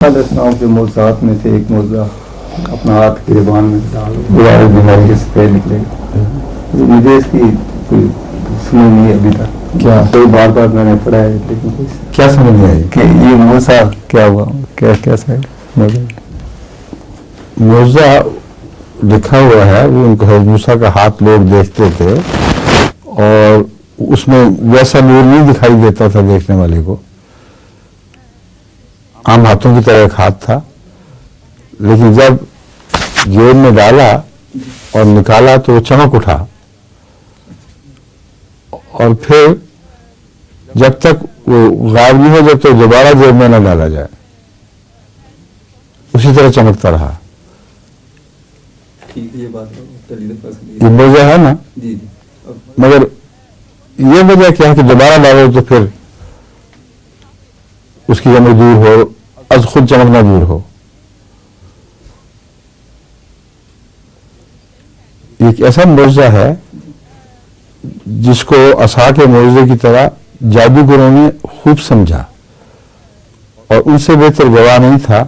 اسلام کے موضوعات میں سے ایک موضوع اپنا ہاتھ کے زبان میں ڈال دوبارہ بیماری کے سفید نکلے گا. مجھے اس کی کوئی سمجھ نہیں ہے ابھی تک. کیا کوئی بار بار میں نے پڑھا ہے لیکن کیا سمجھ نہیں آئی کہ یہ موضوع کیا ہوا کیسا موضوع لکھا ہوا ہے. وہ ان کو حضرت موسیٰ کا ہاتھ لوگ دیکھتے تھے اور اس میں ویسا نور نہیں دکھائی دیتا تھا دیکھنے والے کو. عام ہاتھوں کی طرح ایک ہاتھ تھا، لیکن جب جیب میں ڈالا اور نکالا تو وہ چمک اٹھا، اور پھر جب تک وہ غائب نہیں ہو جب تک دوبارہ جیب میں نہ ڈالا جائے اسی طرح چمکتا رہا. یہ موضوع ہے نا. مگر یہ وجہ کیا ہے کہ دوبارہ ڈالو تو پھر اس کی چمک دور ہو، از خود چمکنا دور ہو. ایک ایسا موضوع ہے جس کو عصا کے موضوع کی طرح جادوگروں نے خوب سمجھا، اور ان سے بہتر گواہ نہیں تھا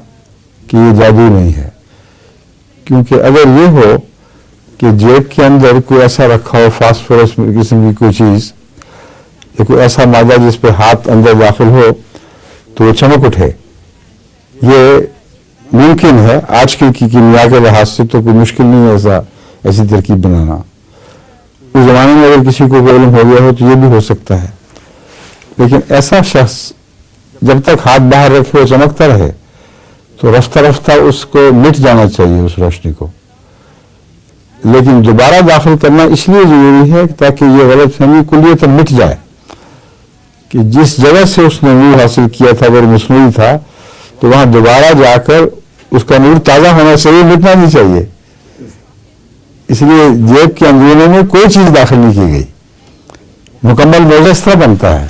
کہ یہ جادو نہیں ہے. کیونکہ اگر یہ ہو کہ جیب کے اندر کوئی ایسا رکھا ہو فاسفورس قسم کی کوئی چیز یا کوئی ایسا مادہ جس پہ ہاتھ اندر داخل ہو تو وہ چمک اٹھے، یہ ممکن ہے. آج کل کی کیمیا کے لحاظ سے تو کوئی مشکل نہیں ہے ایسی ترکیب بنانا. اس زمانے میں اگر کسی کو علم ہو گیا ہو تو یہ بھی ہو سکتا ہے. لیکن ایسا شخص جب تک ہاتھ باہر رکھے وہ چمکتا رہے تو رفتہ رفتہ اس کو مٹ جانا چاہیے اس روشنی کو. لیکن دوبارہ داخل کرنا اس لیے ضروری ہے تاکہ یہ غلط فہمی کلیتاً مٹ جائے کہ جس جگہ سے اس نے نور حاصل کیا تھا اگر مصنوعی تھا تو وہاں دوبارہ جا کر اس کا نور تازہ ہونا چاہیے، مٹنا نہیں چاہیے. اس لیے جیب کے اندرونوں میں کوئی چیز داخل نہیں کی گئی. مکمل موضوع اس طرح بنتا ہے.